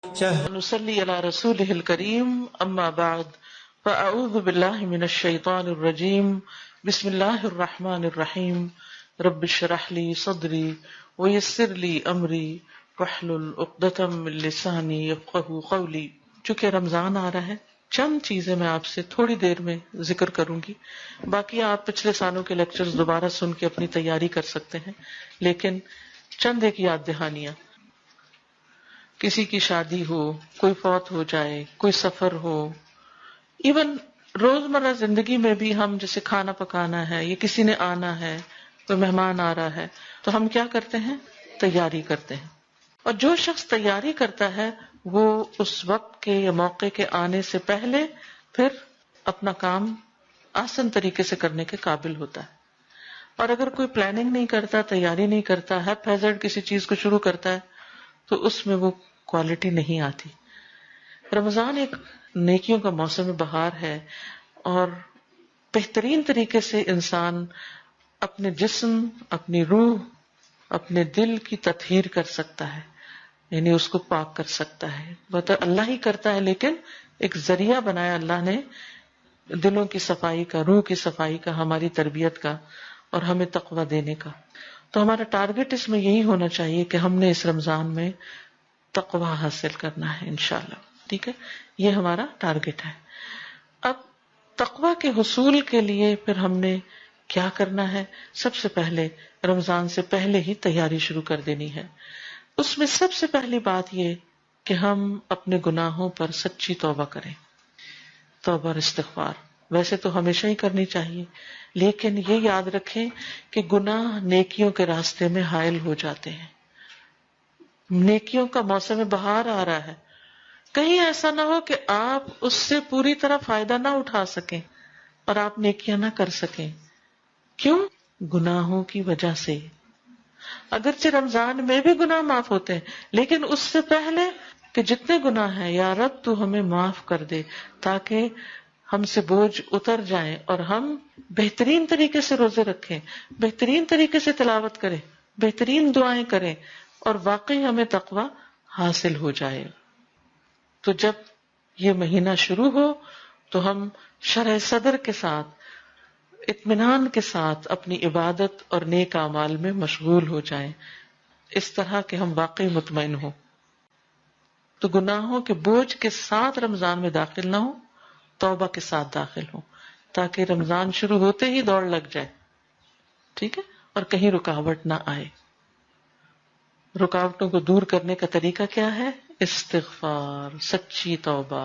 نصلي على رسوله الكريم أما بعد فأعوذ بالله من الشيطان الرجيم بسم الله الرحمن الرحيم رب اشرح لي صدري ويسر لي أمري واحلل عقدة من لساني يفقهوا قولي. چونکہ رمضان آ رہا ہے چند چیزیں میں آپ سے تھوڑی دیر میں ذکر کروں گی، باقی آپ پچھلے سالوں کے لیکچرز دوبارہ سن کے اپنی تیاری کر سکتے ہیں، لیکن چند ایک یاد دہانیاں. کسی کی شادی ہو، کوئی فوت ہو جائے، کوئی سفر ہو، ایون روزمرہ زندگی میں بھی ہم جیسے کھانا پکانا ہے یا کسی نے آنا ہے، کوئی مہمان آ رہا ہے، تو ہم کیا کرتے ہیں؟ تیاری کرتے ہیں. اور جو شخص تیاری کرتا ہے وہ اس وقت کے یا موقع کے آنے سے پہلے پھر اپنا کام آسان طریقے سے کرنے کے قابل ہوتا ہے. اور اگر کوئی پلاننگ نہیں کرتا، تیاری نہیں کرتا، ہیپ ہیزرڈ کسی چیز کو شروع کرتا ہے تو اس میں وہ کوالٹی نہیں آتی. رمضان ایک نیکیوں کا موسم بہار ہے اور بہترین طریقے سے انسان اپنے جسم، اپنی روح، اپنے دل کی تطہیر کر سکتا ہے، یعنی اس کو پاک کر سکتا ہے. وہ تو اللہ ہی کرتا ہے، لیکن ایک ذریعہ بنایا اللہ نے دلوں کی صفائی کا، روح کی صفائی کا، ہماری تربیت کا اور ہمیں تقویٰ دینے کا. تو ہمارا ٹارگٹ اس میں یہی ہونا چاہیے کہ ہم نے اس رمضان میں تقویٰ حاصل کرنا ہے انشاءاللہ. ٹھیک ہے، یہ ہمارا ٹارگٹ ہے. اب تقویٰ کے حصول کے لیے پھر ہم نے کیا کرنا ہے؟ سب سے پہلے رمضان سے پہلے ہی تیاری شروع کر دینی ہے. اس میں سب سے پہلی بات یہ کہ ہم اپنے گناہوں پر سچی توبہ کریں. توبہ اور استغفار ویسے تو ہمیشہ ہی کرنی چاہیے، لیکن یہ یاد رکھیں کہ گناہ نیکیوں کے راستے میں حائل ہو جاتے ہیں. نیکیوں کا موسم بہار آ رہا ہے، کہیں ایسا نہ ہو کہ آپ اس سے پوری طرح فائدہ نہ اٹھا سکیں اور آپ نیکیاں نہ کر سکیں. کیوں؟ گناہوں کی وجہ سے. اگرچہ رمضان میں بھی گناہ معاف ہوتے ہیں، لیکن اس سے پہلے کہ جتنے گناہ ہیں یا رب تو ہمیں معاف کر دے، تاکہ ہم سے بوجھ اتر جائیں اور ہم بہترین طریقے سے روزے رکھیں، بہترین طریقے سے تلاوت کریں، بہترین دعائیں کریں اور واقعی ہمیں تقویٰ حاصل ہو جائے. تو جب یہ مہینہ شروع ہو تو ہم شرح صدر کے ساتھ، اطمینان کے ساتھ اپنی عبادت اور نیک اعمال میں مشغول ہو جائیں، اس طرح کہ ہم واقعی مطمئن ہوں. تو گناہوں کے بوجھ کے ساتھ رمضان میں داخل نہ ہوں، توبہ کے ساتھ داخل ہوں، تاکہ رمضان شروع ہوتے ہی دوڑ لگ جائے. ٹھیک ہے، اور کہیں رکاوٹ نہ آئے. رکاوٹوں کو دور کرنے کا طریقہ کیا ہے؟ استغفار، سچی توبہ.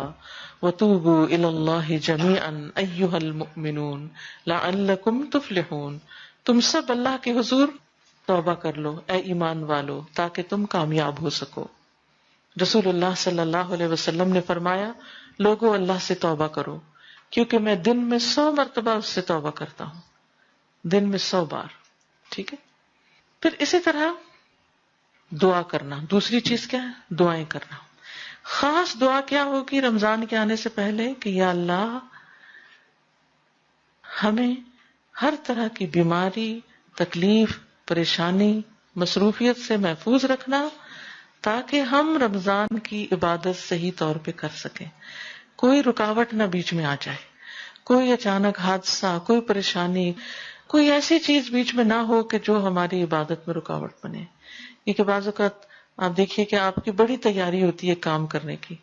وَتُوبُوا إِلَى اللَّهِ جَمِيعًا أَيُّهَا الْمُؤْمِنُونَ لَعَلَّكُمْ تُفْلِحُونَ. تم سب اللہ کے حضور توبہ کر لو اے ایمان والو، تاکہ تم کامیاب ہو سکو. رسول اللہ صلی اللہ علیہ وسلم نے فرمایا، لوگوں اللہ سے توبہ کرو، کیونکہ میں دن میں 100 مرتبہ اس سے توبہ کرتا ہوں، دن میں 100 بار. ٹھیک ہے، پھر اسی طرح دعا کرنا. دوسری چیز کیا ہے؟ دعائیں کرنا. خاص دعا کیا ہوگی رمضان کے آنے سے پہلے؟ کہ یا اللہ ہمیں ہر طرح کی بیماری، تکلیف، پریشانی، مصروفیت سے محفوظ رکھنا، تاکہ ہم رمضان کی عبادت صحیح طور پہ کر سکیں. کوئی رکاوٹ نہ بیچ میں آ جائے، کوئی اچانک حادثہ، کوئی پریشانی، کوئی ایسی چیز بیچ میں نہ ہو کہ جو ہماری عبادت میں رکاوٹ بنے. کیونکہ بعض اوقات آپ دیکھیے کہ آپ کی بڑی تیاری ہوتی ہے کام کرنے کی،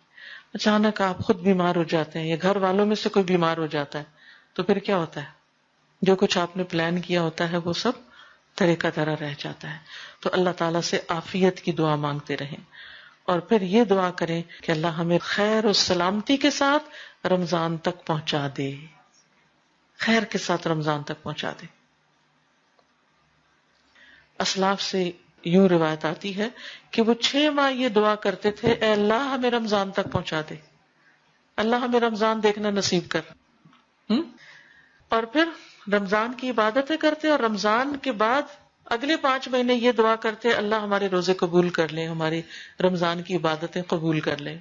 اچانک آپ خود بیمار ہو جاتے ہیں یا گھر والوں میں سے کوئی بیمار ہو جاتا ہے، تو پھر کیا ہوتا ہے؟ جو کچھ آپ نے پلان کیا ہوتا ہے وہ سب طریقہ طرح رہ جاتا ہے. تو اللہ تعالیٰ سے عافیت کی دعا مانگتے رہیں، اور پھر یہ دعا کریں کہ اللہ ہمیں خیر و سلامتی کے ساتھ رمضان تک پہنچا دے، خیر کے ساتھ رمضان تک پہنچا دے. اسلاف سے یوں روایت آتی ہے کہ وہ 6 ماہ یہ دعا کرتے تھے، اے اللہ ہمیں رمضان تک پہنچا دے، اللہ ہمیں رمضان دیکھنا نصیب کر. اور پھر رمضان کی عبادتیں کرتے اور رمضان کے بعد اگلے 5 مہینے یہ دعا کرتے، اللہ ہمارے روزے قبول کر لیں، ہماری رمضان کی عبادتیں قبول کر لیں.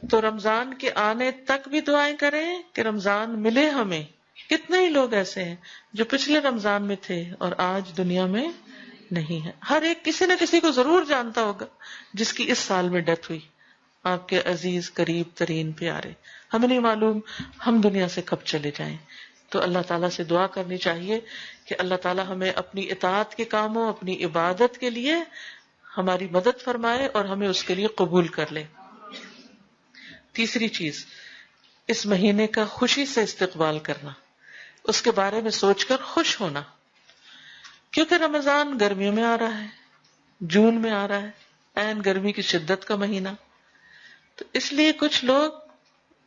تو رمضان کے آنے تک بھی دعائیں کریں کہ رمضان ملے ہمیں. کتنے ہی لوگ ایسے ہیں جو پچھلے رمضان میں تھے اور آج دنیا میں نہیں ہے. ہر ایک کسی نہ کسی کو ضرور جانتا ہوگا جس کی اس سال میں ڈیتھ ہوئی. آپ کے عزیز قریب ترین پیارے. ہمیں نہیں معلوم ہم دنیا سے کب چلے جائیں، تو اللہ تعالیٰ سے دعا کرنی چاہیے کہ اللہ تعالیٰ ہمیں اپنی اطاعت کے کاموں، اپنی عبادت کے لیے ہماری مدد فرمائے اور ہمیں اس کے لیے قبول کر لے. تیسری چیز، اس مہینے کا خوشی سے استقبال کرنا، اس کے بارے میں سوچ کر خوش ہونا، کیونکہ رمضان گرمیوں میں آ رہا ہے، جون میں آ رہا ہے، عین گرمی کی شدت کا مہینہ. تو اس لیے کچھ لوگ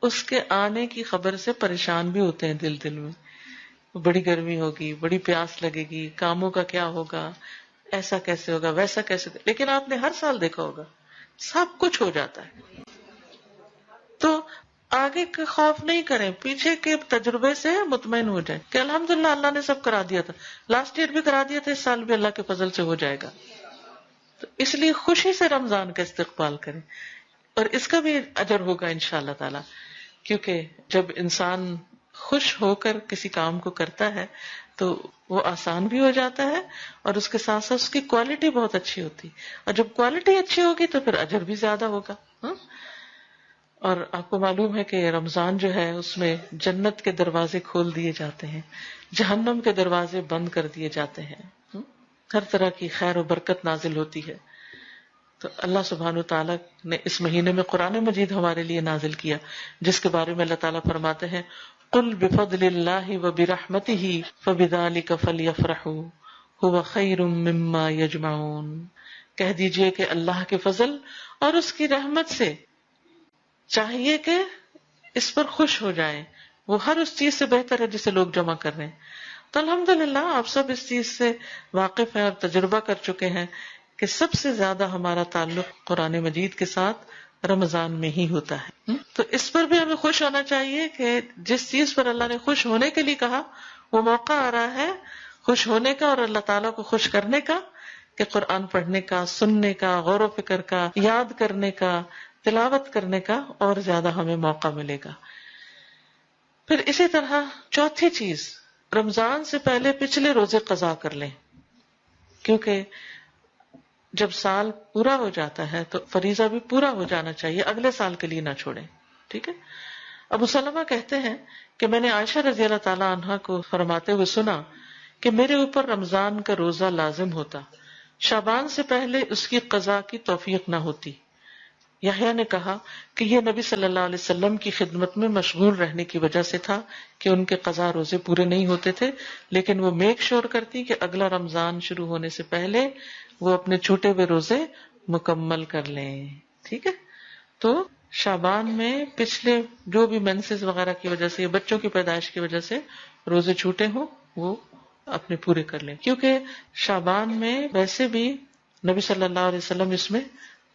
اس کے آنے کی خبر سے پریشان بھی ہوتے ہیں دل میں، بڑی گرمی ہوگی، بڑی پیاس لگے گی، کاموں کا کیا ہوگا، ایسا کیسے ہوگا، ویسا کیسے ہوگا. لیکن آپ نے ہر سال دیکھا ہوگا سب کچھ ہو جاتا ہے. تو آگے کا خوف نہیں کریں، پیچھے کے تجربے سے مطمئن ہو جائیں کہ الحمدللہ اللہ نے سب کرا دیا تھا، لاسٹ ایئر بھی کرا دیا تھا، اس سال بھی اللہ کے فضل سے ہو جائے گا. تو اس لیے خوشی سے رمضان کا استقبال کریں، اور اس کا بھی اجر ہوگا انشاءاللہ تعالی، کیونکہ جب انسان خوش ہو کر کسی کام کو کرتا ہے تو وہ آسان بھی ہو جاتا ہے، اور اس کے ساتھ ساتھ اس کی کوالٹی بہت اچھی ہوتی، اور جب کوالٹی اچھی ہوگی تو پھر اجر بھی زیادہ ہوگا. اور آپ کو معلوم ہے کہ رمضان جو ہے اس میں جنت کے دروازے کھول دیے جاتے ہیں، جہنم کے دروازے بند کر دیے جاتے ہیں، ہر طرح کی خیر و برکت نازل ہوتی ہے. تو اللہ سبحانہ وتعالیٰ نے اس مہینے میں قرآن مجید ہمارے لیے نازل کیا، جس کے بارے میں اللہ تعالیٰ فرماتے ہیں قُلْ بِفَضْلِ اللَّهِ وَبِرَحْمَتِهِ فَبِذَلِكَ فَلْيَفْرَحُوا هُوَ خَيْرٌ مِّمَّا يَجْمَعُونَ. کہہ دیجئے کہ اللہ کے فضل اور اس کی رحمت سے چاہیے کہ اس پر خوش ہو جائیں، وہ ہر اس چیز سے بہتر ہے جسے لوگ جمع کر رہے ہیں. تو الحمدللہ آپ سب اس چیز سے واقف ہیں اور تجربہ کر چکے ہیں کہ سب سے زیادہ ہمارا تعلق قرآن مجید کے ساتھ رمضان میں ہی ہوتا ہے. تو اس پر بھی ہمیں خوش ہونا چاہیے کہ جس چیز پر اللہ نے خوش ہونے کے لیے کہا وہ موقع آ رہا ہے خوش ہونے کا اور اللہ تعالیٰ کو خوش کرنے کا، کہ قرآن پڑھنے کا، سننے کا، غور و فکر کا، یاد کرنے کا، تلاوت کرنے کا اور زیادہ ہمیں موقع ملے گا. پھر اسی طرح چوتھی چیز، رمضان سے پہلے پچھلے روزے قضا کر لیں، کیونکہ جب سال پورا ہو جاتا ہے تو فریضہ بھی پورا ہو جانا چاہیے، اگلے سال کے لیے نہ چھوڑیں. ٹھیک ہے. ابو سلمہ کہتے ہیں کہ میں نے عائشہ رضی اللہ تعالی عنہا کو فرماتے ہوئے سنا کہ میرے اوپر رمضان کا روزہ لازم ہوتا، شعبان سے پہلے اس کی قضا کی توفیق نہ ہوتی. یحییٰ نے کہا کہ یہ نبی صلی اللہ علیہ وسلم کی خدمت میں مشغول رہنے کی وجہ سے تھا کہ ان کے قضا روزے پورے نہیں ہوتے تھے، لیکن وہ میک شور کرتی کہ اگلا رمضان شروع ہونے سے پہلے وہ اپنے چھوٹے ہوئے روزے مکمل کر لیں. ٹھیک ہے. تو شعبان میں پچھلے جو بھی مینسز وغیرہ کی وجہ سے، بچوں کی پیدائش کی وجہ سے روزے چھوٹے ہوں وہ اپنے پورے کر لیں، کیونکہ شعبان میں ویسے بھی نبی صلی اللہ علیہ وسلم اس میں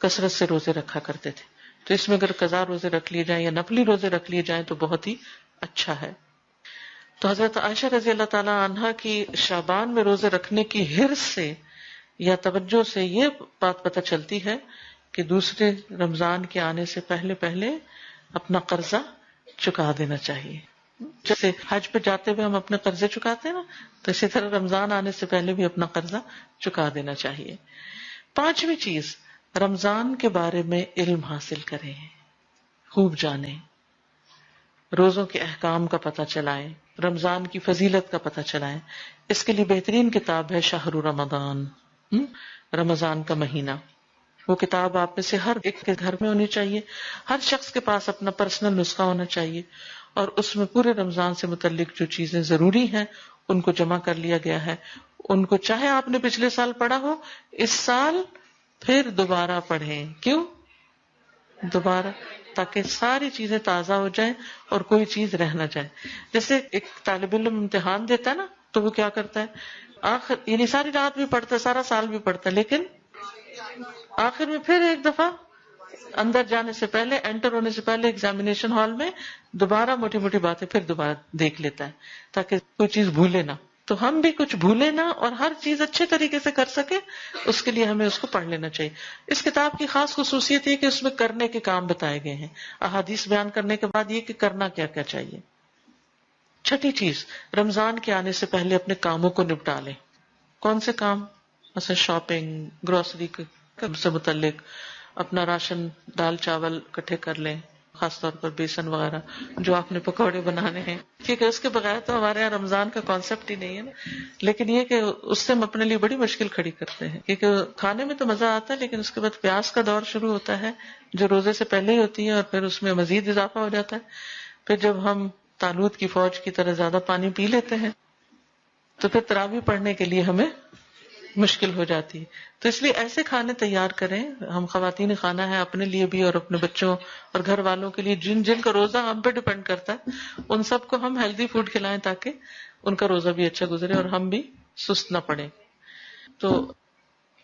کثرت سے روزے رکھا کرتے تھے. تو اس میں اگر قضا روزے رکھ لیے جائیں یا نفلی روزے رکھ لیے جائیں تو بہت ہی اچھا ہے. تو حضرت عائشہ رضی اللہ تعالی عنہا کی شعبان میں روزے رکھنے کی حرص سے یا توجہ سے یہ بات پتہ چلتی ہے کہ دوسرے رمضان کے آنے سے پہلے پہلے اپنا قرضہ چکا دینا چاہیے. جیسے حج پہ جاتے ہوئے ہم اپنے قرضے چکاتے ہیں نا، تو اسی طرح رمضان آنے سے پہلے بھی اپنا قرضہ چکا دینا چاہیے. پانچویں چیز، رمضان کے بارے میں علم حاصل کریں، خوب جانیں، روزوں کے احکام کا پتہ چلائیں، رمضان کی فضیلت کا پتہ چلائیں. اس کے لیے بہترین کتاب ہے شہر رمضان، رمضان کا مہینہ. وہ کتاب آپ میں سے ہر ایک کے گھر میں ہونی چاہیے، ہر شخص کے پاس اپنا پرسنل نسخہ ہونا چاہیے، اور اس میں پورے رمضان سے متعلق جو چیزیں ضروری ہیں ان کو جمع کر لیا گیا ہے. ان کو چاہے آپ نے پچھلے سال پڑھا ہو، اس سال پھر دوبارہ پڑھیں. کیوں دوبارہ؟ تاکہ ساری چیزیں تازہ ہو جائیں اور کوئی چیز رہ نہ جائے. جیسے ایک طالب علم امتحان دیتا ہے نا، تو وہ کیا کرتا ہے، آخر یعنی ساری رات بھی پڑھتا ہے، سارا سال بھی پڑھتا ہے، لیکن آخر میں پھر ایک دفعہ اندر جانے سے پہلے، انٹر ہونے سے پہلے ایگزامینیشن ہال میں دوبارہ موٹی موٹی باتیں پھر دوبارہ دیکھ لیتا ہے تاکہ کوئی چیز بھولے نہ. تو ہم بھی کچھ بھولے نہ اور ہر چیز اچھے طریقے سے کر سکے، اس کے لیے ہمیں اس کو پڑھ لینا چاہیے. اس کتاب کی خاص خصوصیت یہ کہ اس میں کرنے کے کام بتائے گئے ہیں، احادیث بیان کرنے کے بعد یہ کہ کرنا کیا کیا چاہیے. چھٹی چیز، رمضان کے آنے سے پہلے اپنے کاموں کو نپٹا لیں. کون سے کام؟ مثلا شاپنگ، گروسری سے متعلق، اپنا راشن دال چاول اکٹھے کر لیں، خاص طور پر بیسن وغیرہ جو آپ نے پکوڑے بنانے ہیں، کیونکہ اس کے بغیر تو ہمارے یہاں رمضان کا کانسیپٹ ہی نہیں ہے نا. لیکن یہ کہ اس سے ہم اپنے لیے بڑی مشکل کھڑی کرتے ہیں، کیونکہ کھانے میں تو مزہ آتا ہے لیکن اس کے بعد پیاس کا دور شروع ہوتا ہے جو روزے سے پہلے ہی ہوتی ہے، اور پھر اس میں مزید اضافہ ہو جاتا ہے. پھر جب ہم طالوت کی فوج کی طرح زیادہ پانی پی لیتے ہیں تو پھر تراویح پڑھنے کے لیے ہمیں مشکل ہو جاتی ہے. تو اس لیے ایسے کھانے تیار کریں، ہم خواتین خانہ ہیں اپنے لیے بھی اور اپنے بچوں اور گھر والوں کے لیے، جن جن کا روزہ ہم پہ ڈیپینڈ کرتا ہے ان سب کو ہم ہیلدی فوڈ کھلائیں تاکہ ان کا روزہ بھی اچھا گزرے اور ہم بھی سست نہ پڑیں. تو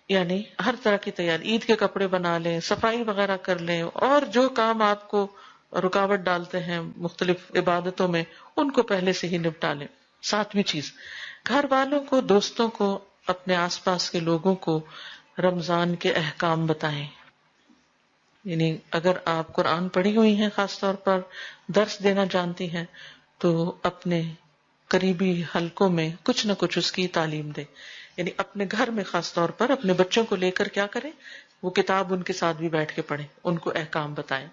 یعنی ہر طرح کی تیاری، عید کے کپڑے بنا لیں، صفائی وغیرہ کر لیں، اور جو کام آپ کو رکاوٹ ڈالتے ہیں مختلف عبادتوں میں ان کو پہلے سے ہی نپٹا لیں. 7ویں چیز، گھر والوں کو، دوستوں کو، اپنے آس پاس کے لوگوں کو رمضان کے احکام بتائیں. یعنی اگر آپ قرآن پڑھی ہوئی ہیں، خاص طور پر درس دینا جانتی ہیں، تو اپنے قریبی حلقوں میں کچھ نہ کچھ اس کی تعلیم دیں. یعنی اپنے گھر میں خاص طور پر اپنے بچوں کو لے کر کیا کریں، وہ کتاب ان کے ساتھ بھی بیٹھ کے پڑھیں، ان کو احکام بتائیں.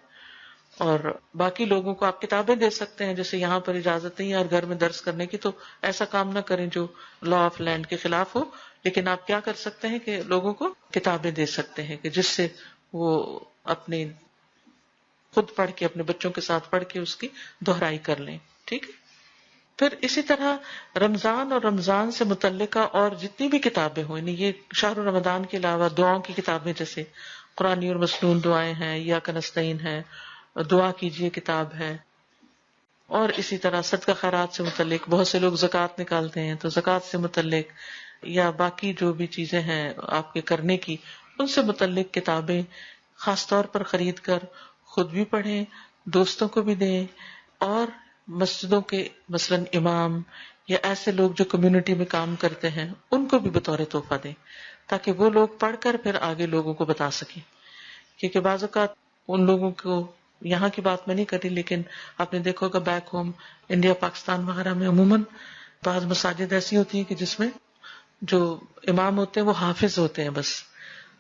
اور باقی لوگوں کو آپ کتابیں دے سکتے ہیں، جیسے یہاں پر اجازت نہیں ہے اور گھر میں درس کرنے کی، تو ایسا کام نہ کریں جو لا آف لینڈ کے خلاف ہو. لیکن آپ کیا کر سکتے ہیں کہ لوگوں کو کتابیں دے سکتے ہیں کہ جس سے وہ اپنے خود پڑھ کے اپنے بچوں کے ساتھ پڑھ کے اس کی دہرائی کر لیں. ٹھیک ہے. پھر اسی طرح رمضان اور رمضان سے متعلقہ اور جتنی بھی کتابیں ہوں، یعنی یہ شہر رمضان کے علاوہ دعاؤں کی کتابیں جیسے قرآنی اور مسنون دعائیں ہیں، یا کنستین ہے، دعا کیجئے کتاب ہے، اور اسی طرح صدقہ خیرات سے متعلق بہت سے لوگ زکوٰۃ نکالتے ہیں تو زکوٰۃ سے متعلق یا باقی جو بھی چیزیں ہیں آپ کے کرنے کی، ان سے متعلق کتابیں خاص طور پر خرید کر خود بھی پڑھیں، دوستوں کو بھی دیں، اور مسجدوں کے مثلا امام یا ایسے لوگ جو کمیونٹی میں کام کرتے ہیں ان کو بھی بطور تحفہ دیں، تاکہ وہ لوگ پڑھ کر پھر آگے لوگوں کو بتا سکیں. کیونکہ بعض اوقات ان لوگوں کو، یہاں کی بات میں نہیں کر رہی لیکن آپ نے دیکھا ہوگا بیک ہوم انڈیا پاکستان وغیرہ میں عموماً بعض مساجد ایسی ہوتی ہیں کہ جس میں جو امام ہوتے ہیں وہ حافظ ہوتے ہیں بس.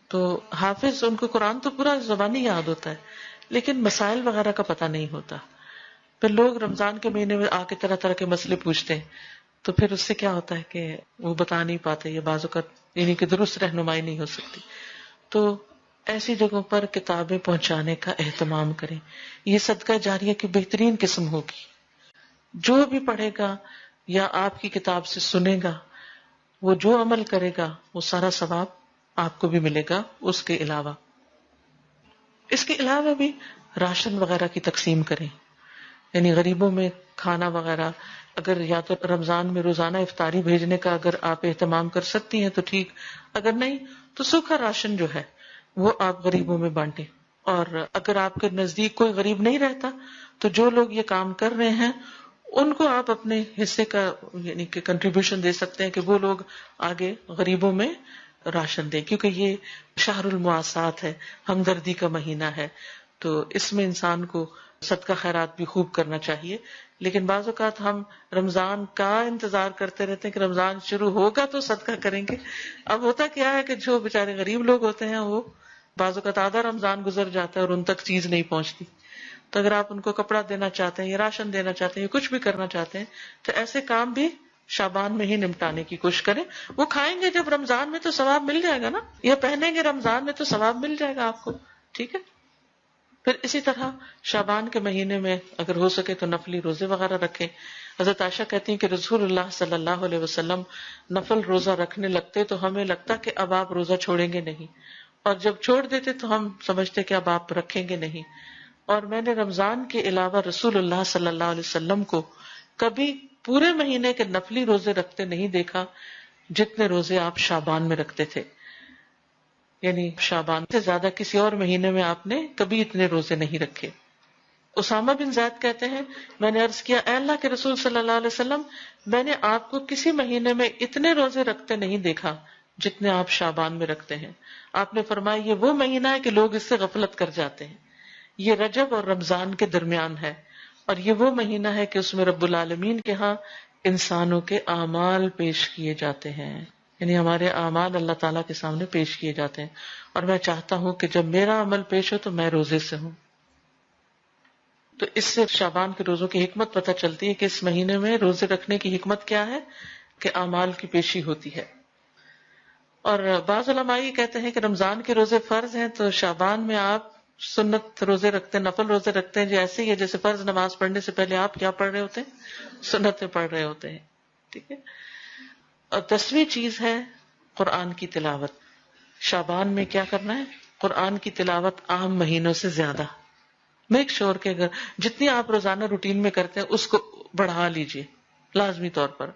تو حافظ، ان کو قرآن تو پورا زبانی یاد ہوتا ہے لیکن مسائل وغیرہ کا پتہ نہیں ہوتا. پھر لوگ رمضان کے مہینے میں آ کے طرح طرح کے مسئلے پوچھتے ہیں، تو پھر اس سے کیا ہوتا ہے کہ وہ بتا نہیں پاتے، یا بعض اوقات یعنی کہ درست رہنمائی نہیں ہو سکتی. تو ایسی جگہوں پر کتابیں پہنچانے کا اہتمام کریں. یہ صدقہ جاریہ کی بہترین قسم ہوگی. جو بھی پڑھے گا یا آپ کی کتاب سے سنے گا، وہ جو عمل کرے گا وہ سارا ثواب آپ کو بھی ملے گا. اس کے علاوہ بھی راشن وغیرہ کی تقسیم کریں. یعنی غریبوں میں کھانا وغیرہ، اگر یا تو رمضان میں روزانہ افطاری بھیجنے کا اگر آپ اہتمام کر سکتی ہیں تو ٹھیک، اگر نہیں تو سوکھا راشن جو ہے وہ آپ غریبوں میں بانٹیں. اور اگر آپ کے نزدیک کوئی غریب نہیں رہتا تو جو لوگ یہ کام کر رہے ہیں ان کو آپ اپنے حصے کا یعنی کہ کنٹریبیوشن دے سکتے ہیں کہ وہ لوگ آگے غریبوں میں راشن دیں. کیونکہ یہ شہر المواسات ہے، ہمدردی کا مہینہ ہے، تو اس میں انسان کو صدقہ خیرات بھی خوب کرنا چاہیے. لیکن بعض اوقات ہم رمضان کا انتظار کرتے رہتے ہیں کہ رمضان شروع ہوگا تو صدقہ کریں گے. اب ہوتا کیا ہے کہ جو بیچارے غریب لوگ ہوتے ہیں وہ بعض اوقات آدھا رمضان گزر جاتا ہے اور ان تک چیز نہیں پہنچتی. تو اگر آپ ان کو کپڑا دینا چاہتے ہیں یا راشن دینا چاہتے ہیں یا کچھ بھی کرنا چاہتے ہیں تو ایسے کام بھی شعبان میں ہی نمٹانے کی کوشش کریں. وہ کھائیں گے جب رمضان میں تو ثواب مل جائے گا نا، یا پہنیں گے رمضان میں تو ثواب مل جائے گا آپ کو. ٹھیک ہے. پھر اسی طرح شعبان کے مہینے میں اگر ہو سکے تو نفلی روزے وغیرہ رکھیں. حضرت عائشہ کہتی ہیں کہ رسول اللہ صلی اللہ علیہ وسلم نفل روزہ رکھنے لگتے تو ہمیں لگتا کہ اب آپ روزہ چھوڑیں گے نہیں، اور جب چھوڑ دیتے تو ہم سمجھتے کہ اب آپ رکھیں گے نہیں. اور میں نے رمضان کے علاوہ رسول اللہ صلی اللہ علیہ وسلم کو کبھی پورے مہینے کے نفلی روزے رکھتے نہیں دیکھا جتنے روزے آپ شعبان میں رکھتے تھے. یعنی شعبان سے زیادہ کسی اور مہینے میں آپ نے کبھی اتنے روزے نہیں رکھے. اسامہ بن زید کہتے ہیں میں نے عرض کیا اے اللہ کے رسول صلی اللہ علیہ وسلم، میں نے آپ کو کسی مہینے میں اتنے روزے رکھتے نہیں دیکھا جتنے آپ شعبان میں رکھتے ہیں. آپ نے فرمایا یہ وہ مہینہ ہے کہ لوگ اس سے غفلت کر جاتے ہیں. یہ رجب اور رمضان کے درمیان ہے، اور یہ وہ مہینہ ہے کہ اس میں رب العالمین کے ہاں انسانوں کے اعمال پیش کیے جاتے ہیں. یعنی ہمارے اعمال اللہ تعالیٰ کے سامنے پیش کیے جاتے ہیں، اور میں چاہتا ہوں کہ جب میرا عمل پیش ہو تو میں روزے سے ہوں. تو اس سے شعبان کے روزوں کی حکمت پتہ چلتی ہے کہ اس مہینے میں روزے رکھنے کی حکمت کیا ہے، کہ اعمال کی پیشی ہوتی ہے. اور بعض علماء یہ کہتے ہیں کہ رمضان کے روزے فرض ہیں، تو شعبان میں آپ سنت روزے رکھتے ہیں، نفل روزے رکھتے ہیں، جو ایسے ہی ہے جیسے فرض نماز پڑھنے سے پہلے آپ کیا پڑھ رہے ہوتے ہیں، سنتیں پڑھ رہے ہوتے ہیں. ٹھیک ہے. اور 10ویں چیز ہے قرآن کی تلاوت. شعبان میں کیا کرنا ہے، قرآن کی تلاوت عام مہینوں سے زیادہ. میک شور کہ اگر جتنی آپ روزانہ روٹین میں کرتے ہیں اس کو بڑھا لیجئے لازمی طور پر.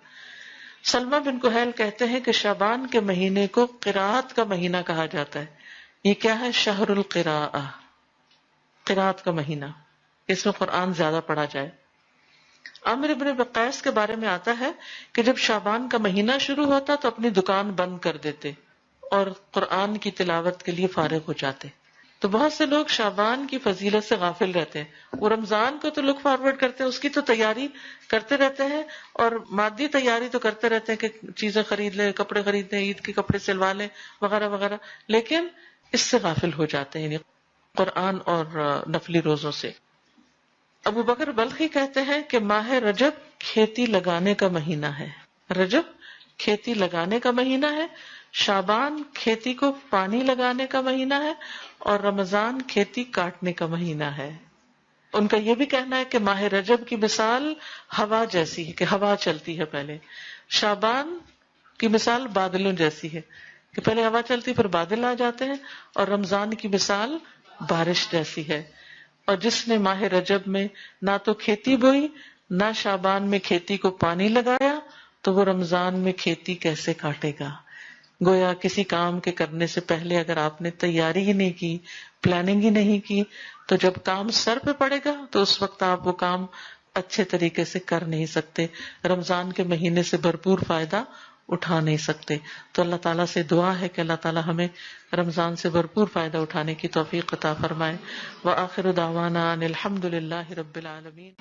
سلمہ بن کہیل کہتے ہیں کہ شعبان کے مہینے کو قراءت کا مہینہ کہا جاتا ہے. یہ کیا ہے، شہر القراءہ، قراءت کا مہینہ، اس میں قرآن زیادہ پڑھا جائے. عامر ابن وقاص کے بارے میں آتا ہے کہ جب شعبان کا مہینہ شروع ہوتا تو اپنی دکان بند کر دیتے اور قرآن کی تلاوت کے لیے فارغ ہو جاتے. تو بہت سے لوگ شعبان کی فضیلت سے غافل رہتے ہیں. وہ رمضان کو تو لک فارورڈ کرتے ہیں، اس کی تو تیاری کرتے رہتے ہیں، اور مادی تیاری تو کرتے رہتے ہیں کہ چیزیں خرید لیں، کپڑے خرید لیں، عید کے کپڑے سلوا لیں وغیرہ وغیرہ، لیکن اس سے غافل ہو جاتے ہیں، یعنی قرآن اور نفلی روزوں سے. ابو بکر بلخی کہتے ہیں کہ ماہ رجب کھیتی لگانے کا مہینہ ہے. رجب کھیتی لگانے کا مہینہ ہے، شعبان کھیتی کو پانی لگانے کا مہینہ ہے، اور رمضان کھیتی کاٹنے کا مہینہ ہے. ان کا یہ بھی کہنا ہے کہ ماہ رجب کی مثال ہوا جیسی ہے کہ ہوا چلتی ہے پہلے، شعبان کی مثال بادلوں جیسی ہے کہ پہلے ہوا چلتی پھر بادل آ جاتے ہیں، اور رمضان کی مثال بارش جیسی ہے. اور جس نے ماہ رجب میں نہ تو کھیتی بوئی نہ شعبان میں کھیتی کو پانی لگایا تو وہ رمضان میں کھیتی کیسے کاٹے گا. گویا کسی کام کے کرنے سے پہلے اگر آپ نے تیاری ہی نہیں کی، پلاننگ ہی نہیں کی، تو جب کام سر پہ پڑے گا تو اس وقت آپ وہ کام اچھے طریقے سے کر نہیں سکتے، رمضان کے مہینے سے بھرپور فائدہ اٹھا نہیں سکتے. تو اللہ تعالیٰ سے دعا ہے کہ اللہ تعالیٰ ہمیں رمضان سے بھرپور فائدہ اٹھانے کی توفیق عطا فرمائے. وآخر دعوانا ان الحمد للہ رب العالمین.